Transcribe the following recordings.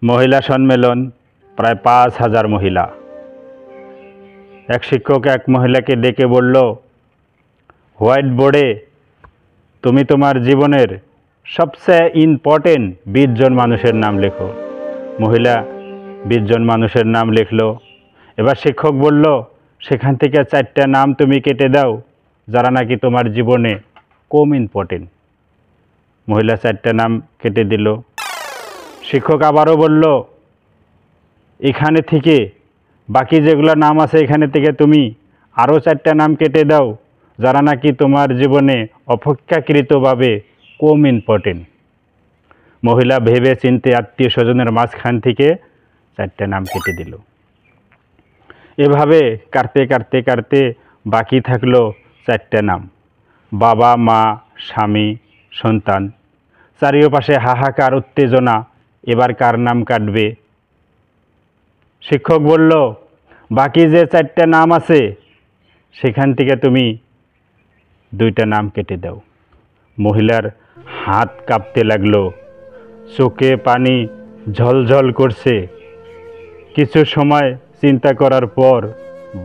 মহিলা সম্মেলন, প্রায় ৫,০০০ মহিলা। এক শিক্ষক এক মহিলাকে ডেকে বলল, হোয়াইট বোর্ডে তুমি তোমার জীবনের সবচেয়ে ইম্পর্টেন্ট ২০ জন মানুষের নাম লেখো। মহিলা ২০ জন মানুষের নাম লিখল। এবার শিক্ষক বলল, সেখান থেকে ৪টা নাম তুমি কেটে দাও যারা নাকি তোমার জীবনে কম ইম্পর্টেন্ট। মহিলা ৪টা নাম কেটে দিল। শিক্ষক আবারও বলল, এখানে থেকে বাকি যেগুলো নাম আছে এখানে থেকে তুমি আরও ৪টা নাম কেটে দাও যারা নাকি তোমার জীবনে অপেক্ষাকৃতভাবে কম ইম্পর্টেন্ট। মহিলা ভেবে চিনতে আত্মীয় স্বজনের মাঝখান থেকে ৪টা নাম কেটে দিল। এভাবে কাটতে কাটতে কাটতে বাকি থাকলো ৪টা নাম, বাবা, মা, স্বামী, সন্তান। চারিপাশে হাহাকার, উত্তেজনা। এবার কার নাম কাটবে? শিক্ষক বলল, বাকি যে ৪টা নাম আছে সেখান থেকে তুমি 2টা নাম কেটে দাও। মহিলার হাত কাঁপতে লাগলো, চোখে পানি ঝলঝল করছে। কিছু সময় চিন্তা করার পর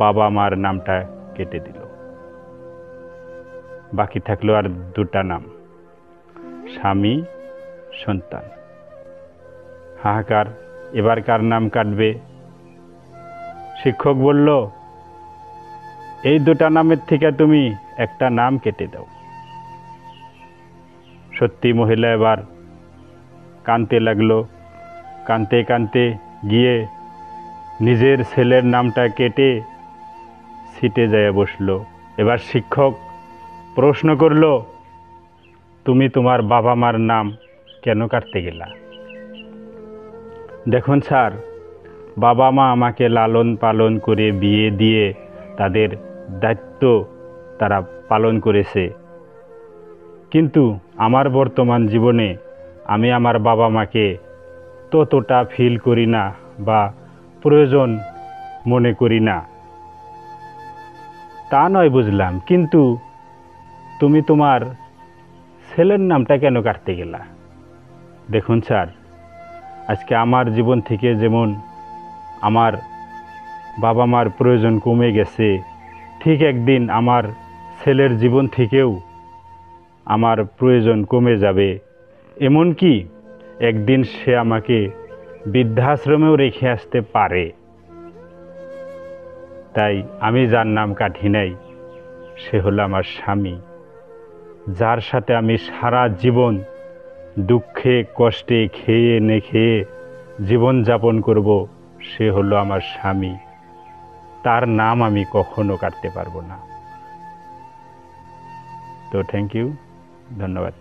বাবা মার নামটা কেটে দিল। বাকি থাকলো আর 2টা নাম, স্বামী, সন্তান। হাহাকার, এবার কার নাম কাটবে? শিক্ষক বলল, এই 2টা নামের থেকে তুমি একটা নাম কেটে দাও। সত্যি মহিলা এবার কাঁদতে লাগলো। কাঁদতে কাঁদতে গিয়ে নিজের ছেলের নামটা কেটে সিটে যায় বসলো। এবার শিক্ষক প্রশ্ন করল, তুমি তোমার বাবা মার নাম কেন কাটতে গেলা? দেখুন স্যার, বাবা মা আমাকে লালন পালন করে বিয়ে দিয়ে তাদের দায়িত্ব তারা পালন করেছে, কিন্তু আমার বর্তমান জীবনে আমি আমার বাবা মাকে ততটা ফিল করি না বা প্রয়োজন মনে করি না। তা নয় বুঝলাম, কিন্তু তুমি তোমার ছেলের নামটা কেন কাটতে গেলা? দেখুন স্যার, আজকে আমার জীবন থেকে যেমন আমার বাবা মার প্রয়োজন কমে গেছে, ঠিক একদিন আমার ছেলের জীবন থেকেও আমার প্রয়োজন কমে যাবে। এমনকি একদিন সে আমাকে বৃদ্ধাশ্রমেও রেখে আসতে পারে। তাই আমি যার নাম কাটি নাই সে হলো আমার স্বামী, যার সাথে আমি সারা জীবন দুঃখে কষ্টে খেয়ে নে খেয়ে জীবন যাপন করব, সে হলো আমার স্বামী। তার নাম আমি কখনো কাটতে পারবো না। তো থ্যাংক ইউ, ধন্যবাদ।